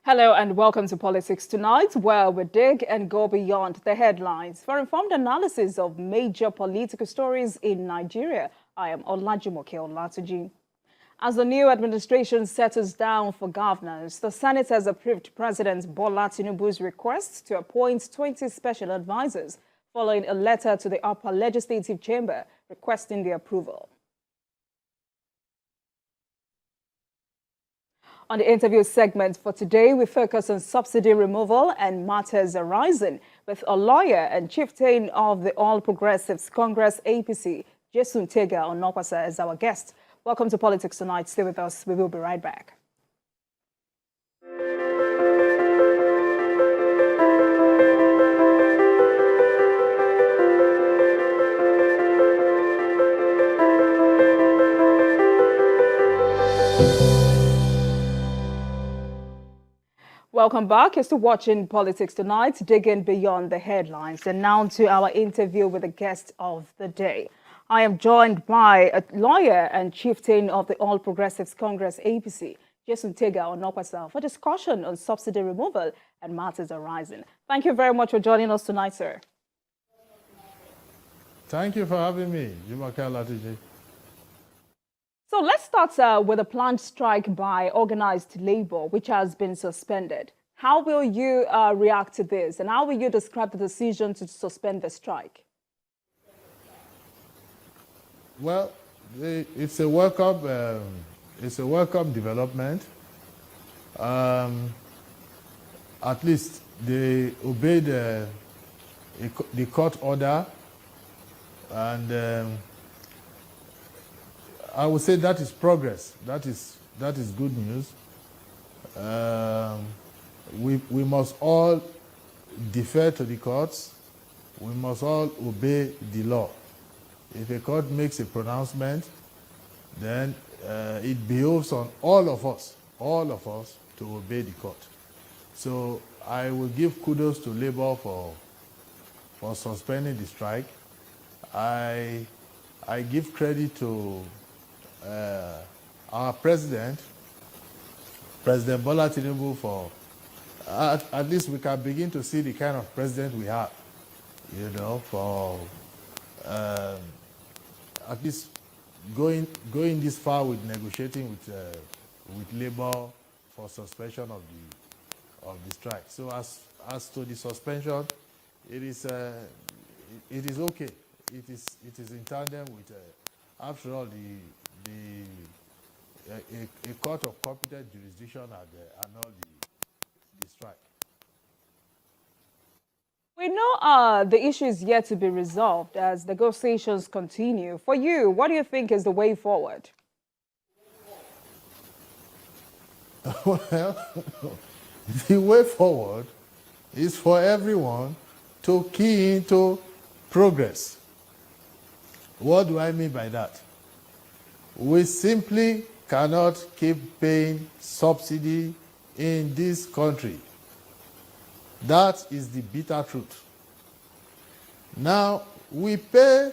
Hello and welcome to Politics Tonight, where we dig and go beyond the headlines. For informed analysis of major political stories in Nigeria, I am Olajumoke Olatuji. As the new administration settles down for governance, the Senate has approved President Bola Tinubu's request to appoint 20 special advisors, following a letter to the upper legislative chamber requesting the approval. On the interview segment for today, we focus on subsidy removal and matters arising with a lawyer and chieftain of the All Progressives Congress APC, Ntega Onokpasa, as our guest. Welcome to Politics Tonight. Stay with us. We will be right back. Welcome back. You're still watching Politics Tonight, digging beyond the headlines. And now to our interview with the guest of the day. I am joined by a lawyer and chieftain of the All Progressives Congress APC, Ntega Onokpasa, for discussion on subsidy removal and matters arising. Thank you very much for joining us tonight, sir. Thank you for having me, Jumoke Olatuji. So let's start with a planned strike by organized labor, which has been suspended. How will you react to this, and how will you describe the decision to suspend the strike? Well, it's a welcome development. At least they obeyed the court order, and I would say that is progress. That is good news. We must all defer to the courts. We must all obey the law. If a court makes a pronouncement, then it behoves on all of us to obey the court. So I will give kudos to Labour for suspending the strike. I give credit to our President Bola Tinubu, for at least we can begin to see the kind of president we have, for at least going this far with negotiating with Labour for suspension of the strike. So as to the suspension, it is okay. It is in tandem with after all a court of competent jurisdiction had annulled the strike. We know the issue is yet to be resolved as negotiations continue. For you, what do you think is the way forward? Well, the way forward is for everyone to key into progress. What do I mean by that? We simply cannot keep paying subsidy in this country. That is the bitter truth. Now, we pay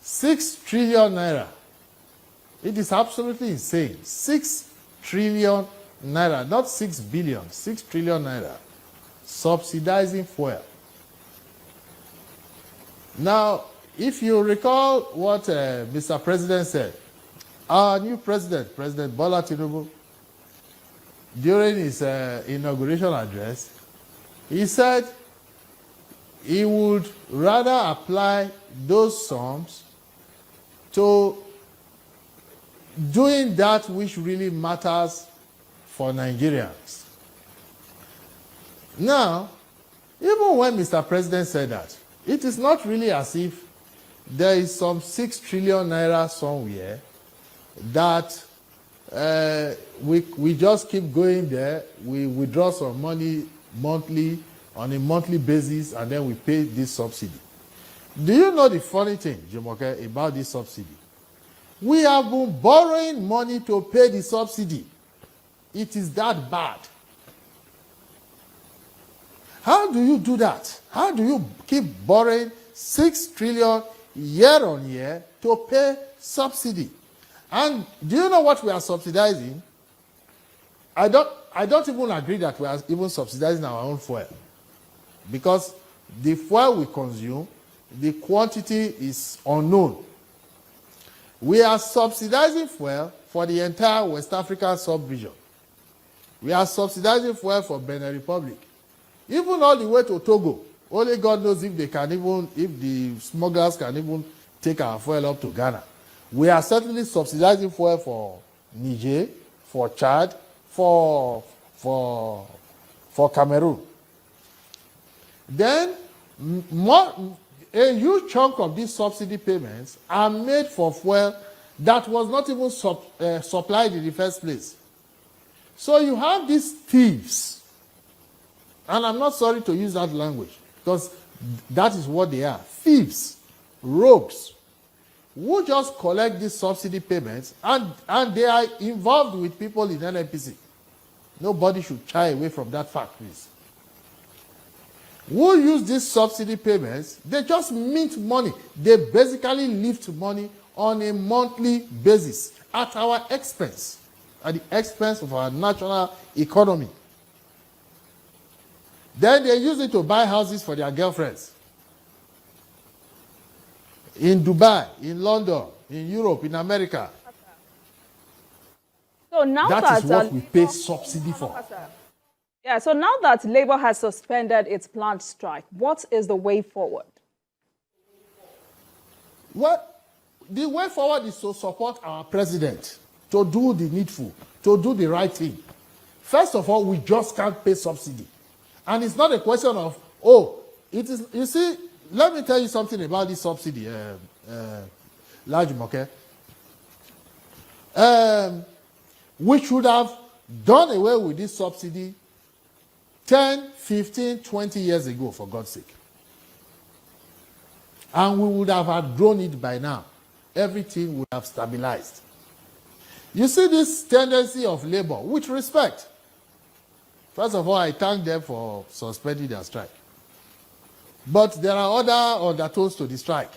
6 trillion naira. It is absolutely insane. 6 trillion naira, not 6 billion, 6 trillion naira, subsidizing fuel. Now, if you recall what Mr. President said, our new president, President Bola Tinubu, during his inauguration address, he said he would rather apply those sums to doing that which really matters for Nigerians. Now, even when Mr. President said that, it is not really as if there is some 6 trillion naira somewhere that we just keep going there, we withdraw some money monthly, on a monthly basis, and then we pay this subsidy. Do you know the funny thing, Jumoke, about this subsidy? We have been borrowing money to pay the subsidy. It is that bad. How do you do that? How do you keep borrowing 6 trillion year on year to pay subsidy? And do you know what we are subsidizing? I I don't even agree that we are even subsidizing our own fuel, because the fuel we consume, the quantity is unknown. We are subsidizing fuel for the entire West African sub-region. We are subsidizing fuel for Benin Republic. Even all the way to Togo. Only God knows if they can even, if the smugglers can even take our fuel up to Ghana. We are certainly subsidizing fuel for Niger, for Chad, for Cameroon. Then a huge chunk of these subsidy payments are made for fuel that was not even supplied in the first place. So you have these thieves, and I'm not sorry to use that language, because that is what they are, thieves, rogues, who just collect these subsidy payments, and they are involved with people in NNPC. Nobody should shy away from that fact, please. Who use these subsidy payments? They just mint money. They basically lift money on a monthly basis at our expense, at the expense of our national economy. Then they use it to buy houses for their girlfriends. In Dubai, in London, in Europe, in America. So now that is what we pay subsidy for. Yeah, so now that Labour has suspended its planned strike, what is the way forward? Well, the way forward is to support our president, to do the needful, to do the right thing. First of all, we just can't pay subsidy. And it's not a question of, oh, it is, you see, let me tell you something about this subsidy, Lajumoke. We should have done away with this subsidy 10, 15, 20 years ago, for God's sake. And we would have outgrown it by now. Everything would have stabilized. You see this tendency of Labour, with respect. First of all, I thank them for suspending their strike. But there are other undertones to the strike,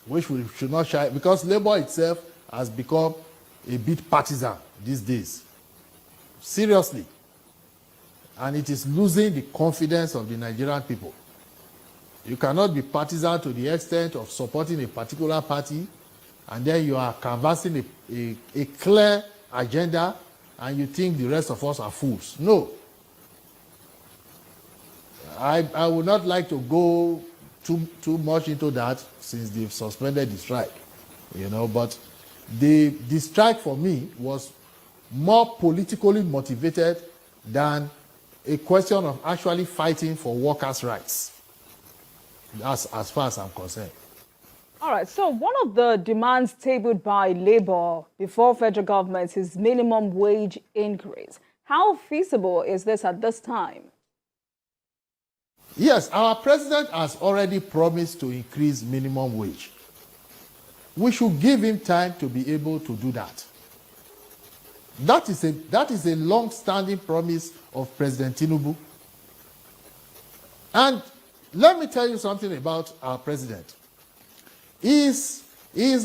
which we should not shy, because Labour itself has become a bit partisan these days. Seriously. And it is losing the confidence of the Nigerian people. You cannot be partisan to the extent of supporting a particular party, and then you are canvassing a clear agenda, and you think the rest of us are fools. No. I would not like to go too much into that, since they've suspended the strike. You know, but the strike for me was more politically motivated than a question of actually fighting for workers' rights. That's as far as I'm concerned. All right, so one of the demands tabled by Labour before federal government is minimum wage increase. How feasible is this at this time? Yes, our president has already promised to increase minimum wage. We should give him time to be able to do that. That is a long-standing promise of President Tinubu. And let me tell you something about our president. He is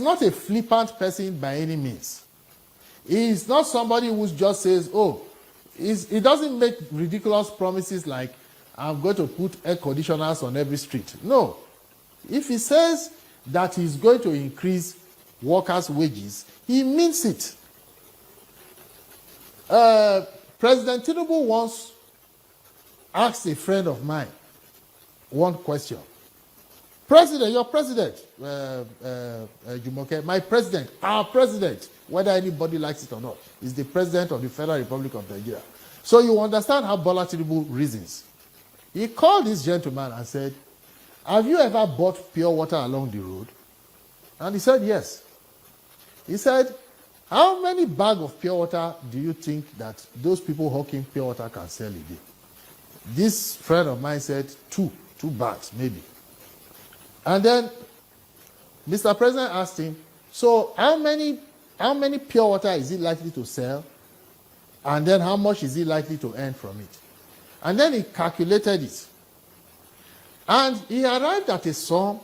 not a flippant person by any means. He is not somebody who just says, oh, he doesn't make ridiculous promises like, I'm going to put air conditioners on every street. No. If he says that he's going to increase workers' wages, he means it. President Tinubu once asked a friend of mine one question. President, your president, Jumoke, my president, our president, whether anybody likes it or not, is the president of the Federal Republic of Nigeria. So you understand how Bola Tinubu reasons. He called this gentleman and said, have you ever bought pure water along the road? And he said, yes. He said, how many bags of pure water do you think that those people hawking pure water can sell a day? This friend of mine said, two bags, maybe. And then Mr. President asked him, so how many pure water is he likely to sell? And then how much is he likely to earn from it? And then he calculated it. And he arrived at a sum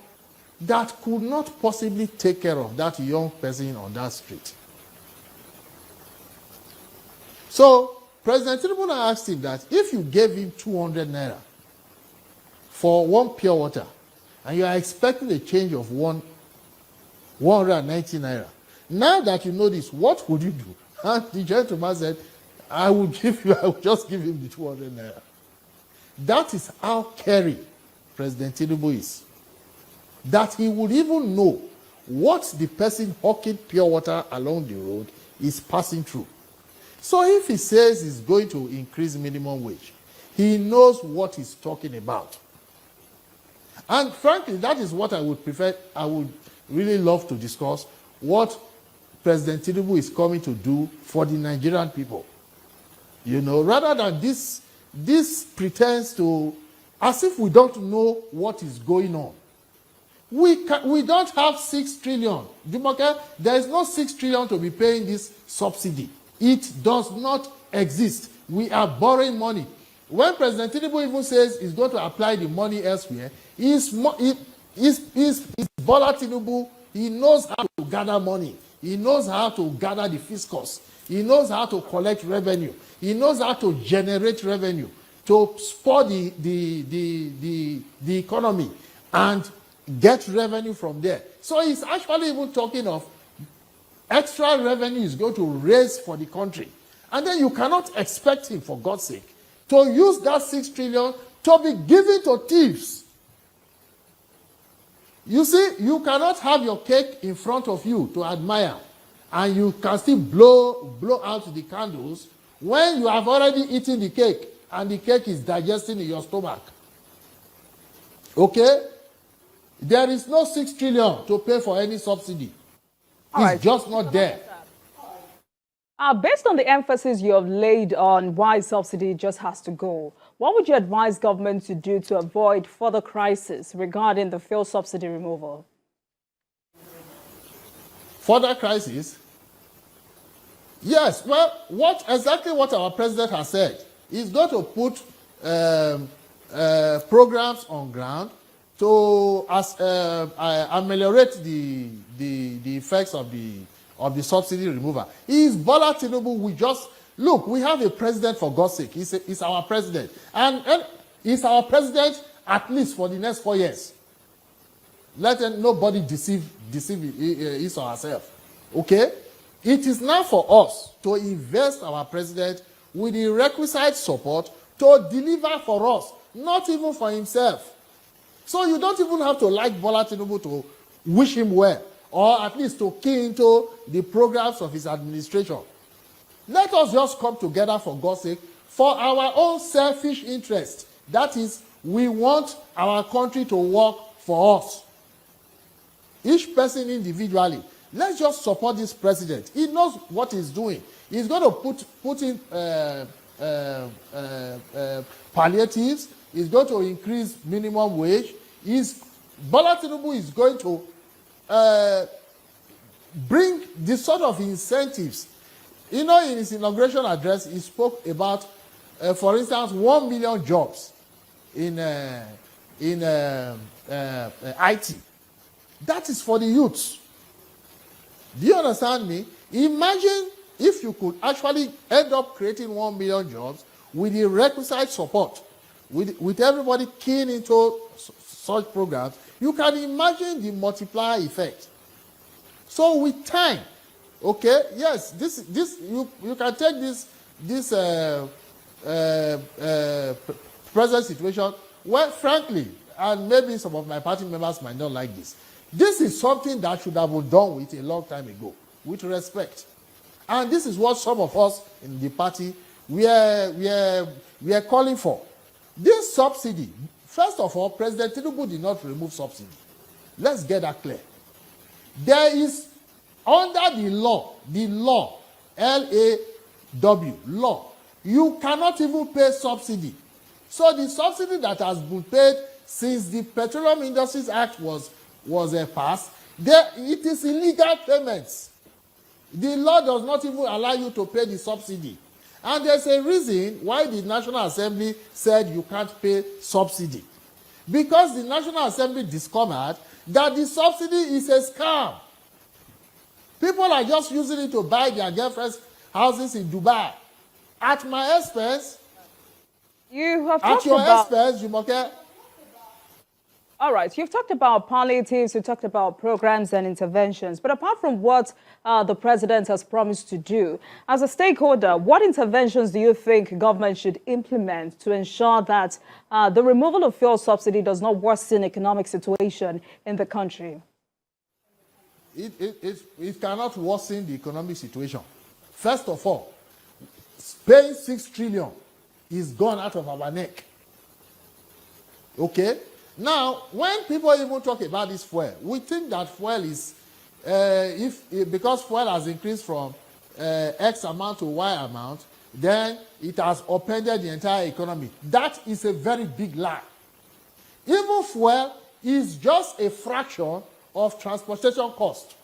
that could not possibly take care of that young person on that street. So President Tinubu now asked him that if you gave him 200 naira for one pure water, and you are expecting a change of 190 naira, now that you know this, what would you do? And the gentleman said, I will just give him the 200 naira. That is how caring President Tinubu is. That he would even know what the person hawking pure water along the road is passing through. So if he says he's going to increase minimum wage, he knows what he's talking about. And frankly, that is what I would prefer. I would really love to discuss what President Tinubu is coming to do for the Nigerian people. You know, rather than this pretense to, as if we don't know what is going on. We don't have 6 trillion. Jumoke, there is no 6 trillion to be paying this subsidy. It does not exist. We are borrowing money. When President Tinubu even says he's going to apply the money elsewhere, he's Bola Tinubu. He knows how to gather money. He knows how to gather the fiscus. He knows how to collect revenue. He knows how to generate revenue to spur the economy and get revenue from there. So he's actually even talking of extra revenue is going to raise for the country. And then you cannot expect him, for God's sake, to use that 6 trillion to be given to thieves. You see, you cannot have your cake in front of you to admire, and you can still blow out the candles when you have already eaten the cake and the cake is digesting in your stomach. Okay? There is no 6 trillion to pay for any subsidy. It's just not there. Based on the emphasis you have laid on why subsidy just has to go, what would you advise government to do to avoid further crisis regarding the fuel subsidy removal? Further crisis? Yes. Well, exactly what our president has said. He's going to put programs on ground to ameliorate the effects of the subsidy removal. Is Bola Tinubu. We have a president, for God's sake. He's our president. And he's our president at least for the next 4 years. Let nobody deceive his or herself. Okay? It is now for us to invest our president with the requisite support to deliver for us, not even for himself. So you don't even have to like Bola Tinubu to wish him well, or at least to key into the programs of his administration. Let us just come together, for God's sake, for our own selfish interest. That is, we want our country to work for us. Each person individually. Let's just support this president. He knows what he's doing. He's going to put in palliatives. He's going to increase minimum wage. Bola Tinubu is going to bring this sort of incentives. You know, in his inauguration address, he spoke about, for instance, 1 million jobs in IT. That is for the youths. Do you understand me? Imagine if you could actually end up creating 1 million jobs with the requisite support, with everybody keen into such programs. You can imagine the multiplier effect. So with time, okay, yes, you can take this present situation where, frankly, and maybe some of my party members might not like this. This is something that should have been done with a long time ago, with respect. And this is what some of us in the party we are calling for. This subsidy, first of all, President Tinubu did not remove subsidy. Let's get that clear. There is, under the law, L-A-W, law, you cannot even pay subsidy. So the subsidy that has been paid since the Petroleum Industries Act was passed, it is illegal payments. The law does not even allow you to pay the subsidy. And there's a reason why the National Assembly said you can't pay subsidy. Because the National Assembly discovered that the subsidy is a scam. People are just using it to buy their girlfriends' houses in Dubai. At my expense, You have at talked your about... expense, Jumoke. All right, you've talked about palliatives, you talked about programs and interventions, but apart from what the president has promised to do, as a stakeholder, what interventions do you think government should implement to ensure that the removal of fuel subsidy does not worsen economic situation in the country? It cannot worsen the economic situation. First of all, paying 6 trillion is gone out of our neck. Okay? Now, when people even talk about this fuel, we think that fuel is, because fuel has increased from X amount to Y amount, then it has upended the entire economy. That is a very big lie. Even fuel is just a fraction of transportation cost.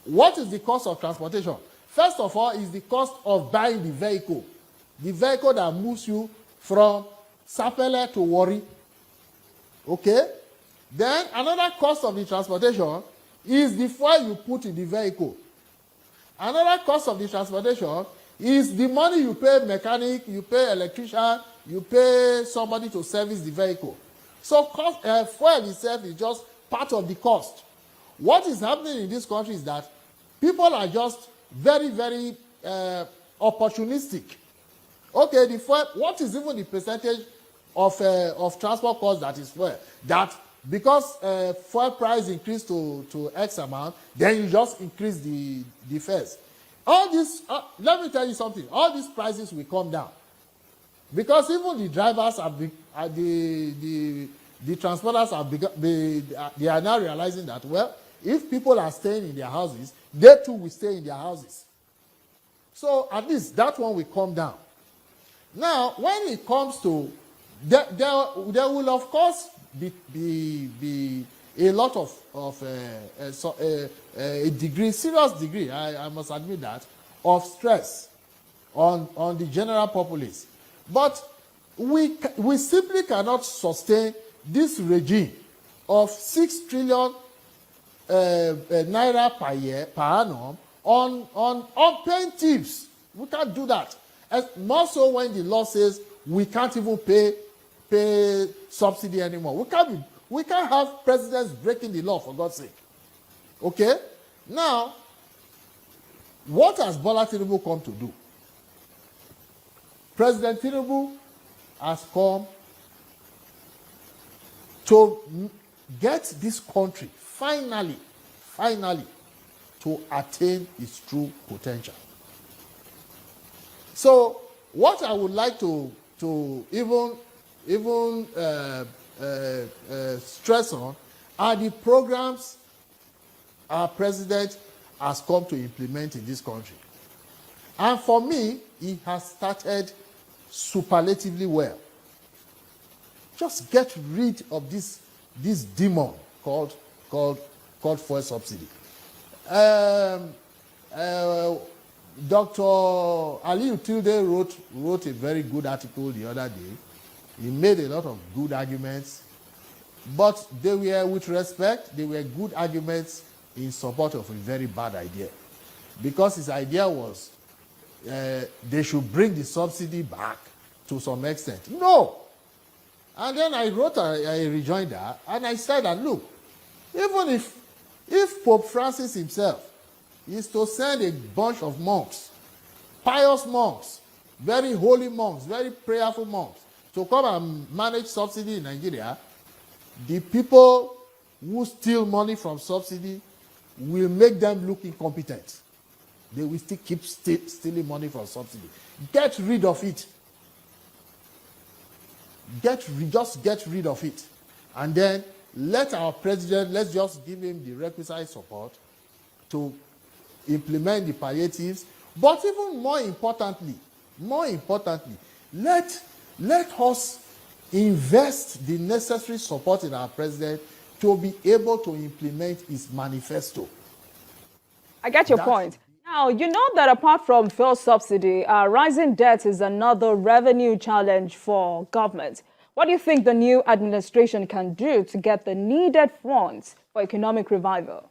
What is the cost of transportation? First of all, is the cost of buying the vehicle. The vehicle that moves you from Sapele to Warri. Okay? Then another cost of the transportation is the fuel you put in the vehicle. Another cost of the transportation is the money you pay mechanic, you pay electrician, you pay somebody to service the vehicle. So fuel itself is just part of the cost. What is happening in this country is that people are just very, very opportunistic. Okay, the fuel, what is even the percentage of transport cost that is fuel? That because fuel price increased to X amount, then you just increase the fares. All this, let me tell you something, all these prices will come down. Because even the drivers have the transporters they are now realizing that, well, if people are staying in their houses, they too will stay in their houses. So at least that one will come down. Now, when it comes to, there will of course be a lot of a degree, serious degree, I must admit that, of stress on the general populace. But we simply cannot sustain this regime of 6 trillion naira per year, per annum, on paying tips. We can't do that. As more so when the law says we can't even pay subsidy anymore. We can't have presidents breaking the law, for God's sake. Okay? Now, what has Bola Tinubu come to do? President Tinubu has come to get this country finally to attain its true potential. So, what I would like to even stress on are the programs our president has come to implement in this country. And for me, he has started superlatively well. Just get rid of this demon called fuel subsidy. Dr. Aliyu Tilde wrote a very good article the other day. He made a lot of good arguments, but they were, with respect, they were good arguments in support of a very bad idea. Because his idea was they should bring the subsidy back to some extent. No! And then I wrote a rejoinder, and I said that, look, even if Pope Francis himself is to send a bunch of monks, pious monks, very holy monks, very prayerful monks, to come and manage subsidy in Nigeria, the people who steal money from subsidy will make them look incompetent. They will still keep stealing money from subsidy. Get rid of it. Just get rid of it. And then let our president, let's just give him the requisite support to implement the palliatives. But even more importantly, let us invest the necessary support in our president to be able to implement his manifesto. I get your point. Now, you know that apart from fuel subsidy, rising debt is another revenue challenge for government. What do you think the new administration can do to get the needed funds for economic revival?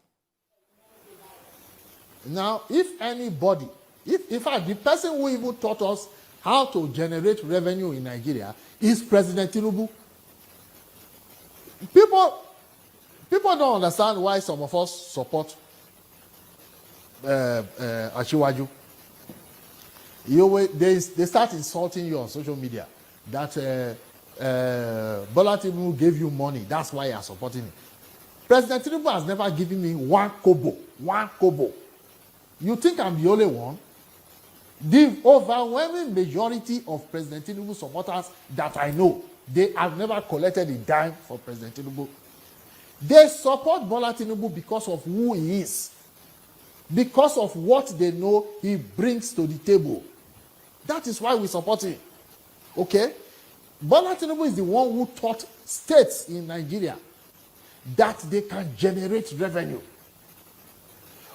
Now, if anybody In fact, the person who even taught us how to generate revenue in Nigeria is President Tinubu. People don't understand why some of us support Ashiwaju. They start insulting you on social media that Bola Tinubu gave you money. That's why you are supporting him. President Tinubu has never given me one kobo. One kobo. You think I'm the only one? The overwhelming majority of President Tinubu supporters that I know, they have never collected a dime for President Tinubu. They support Bola Tinubu because of who he is, because of what they know he brings to the table. That is why we support him. Okay? Bola Tinubu is the one who taught states in Nigeria that they can generate revenue.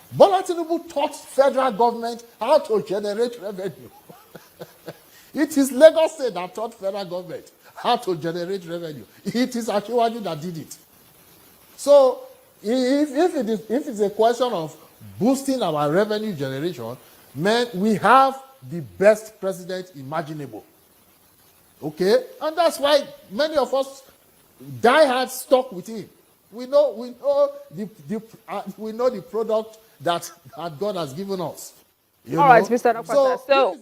Bola Tinubu taught federal government how to generate revenue. It is Lagos State that taught federal government how to generate revenue. It is Ashiwaju that did it. So, if it's a question of boosting our revenue generation, man, we have the best president imaginable. Okay? And that's why many of us die hard stuck with him. We know the product that God has given us. All right, Mr. Onokpasa. So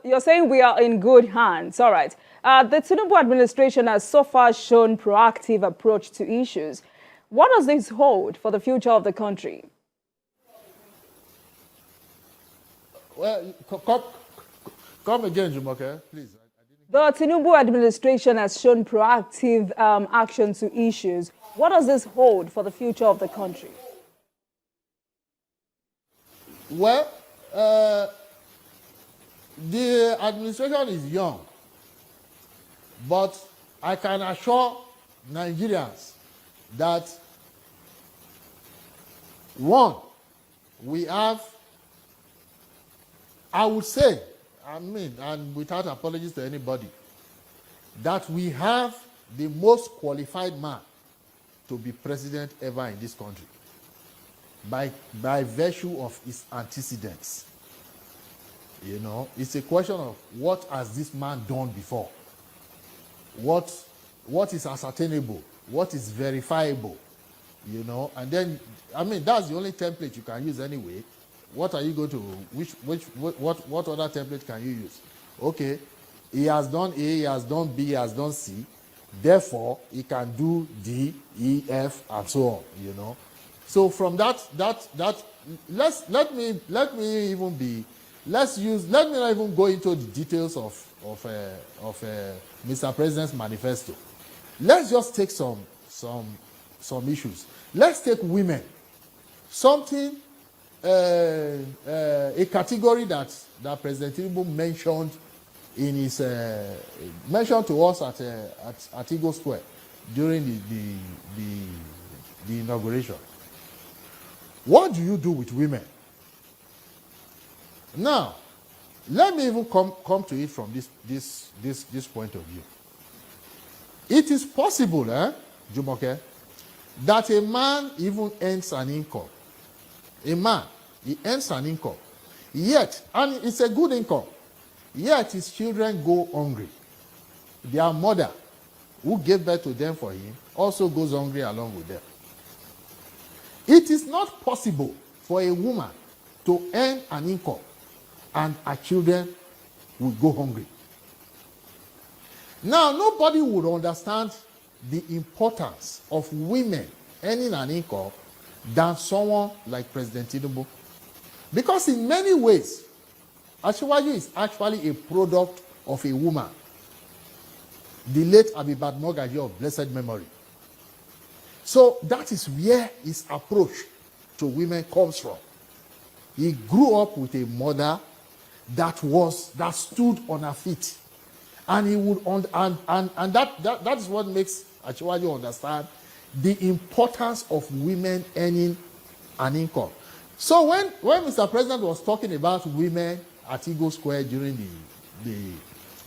you're saying we are in good hands. All right. The Tinubu administration has so far shown proactive approach to issues. What does this hold for the future of the country? Well, come again, Jumoke, please. The Tinubu administration has shown proactive action to issues. What does this hold for the future of the country? Well, the administration is young, but I can assure Nigerians that, one, we have, I would say, and without apologies to anybody, that we have the most qualified man to be president ever in this country by virtue of his antecedents. You know, it's a question of what has this man done before? What is ascertainable? What is verifiable? You know, and then, that's the only template you can use anyway. What are you going to, what other template can you use? Okay, he has done A, he has done B, he has done C, therefore he can do D, E, F, and so on, you know. So from let me not even go into the details of Mr. President's manifesto. Let's just take some issues. Let's take women. Something, a category that President Tinubu mentioned in his mentioned to us at Eagle Square during the inauguration. What do you do with women? Now, let me even come to it from this point of view. It is possible, Jumoke, that a man even earns an income. A man, he earns an income. Yet, and it's a good income, yet his children go hungry. Their mother, who gave birth to them for him, also goes hungry along with them. It is not possible for a woman to earn an income and her children will go hungry. Now, nobody would understand the importance of women earning an income than someone like President Tinubu. Because in many ways, Ashiwaju is actually a product of a woman, the late Abibat Mogaji of blessed memory. So that is where his approach to women comes from. He grew up with a mother that stood on her feet. And he would and that is what makes Ashiwaju understand the importance of women earning an income. So when Mr. President was talking about women at Eagle Square during the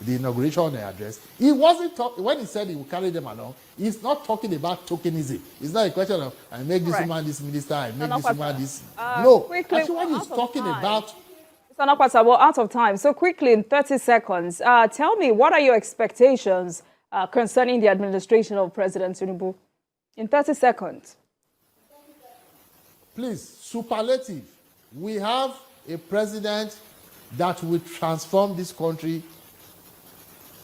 inauguration address, he wasn't when he said he would carry them along, he's not talking about tokenism. It's not a question of I make this woman this minister, I make this woman this. No, Ashiwaju is talking about Mr. Onokpasa, we're out of time. So quickly, in 30 seconds, tell me, what are your expectations concerning the administration of President Tinubu? In 30 seconds. Please, superlative. We have a president that will transform this country,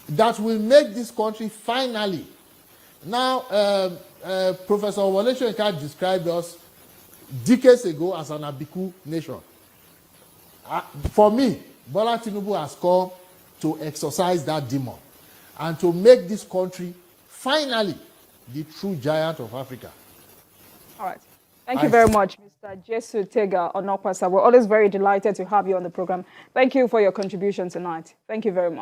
that will make this country finally. Now, Professor Wole Soyinka described us decades ago as an Abiku nation. For me, Bola Tinubu has come to exorcise that demon and to make this country finally the true giant of Africa. All right. Thank you very much, Mr. Jesu Tega Onokpasa. We're always very delighted to have you on the program. Thank you for your contribution tonight. Thank you very much.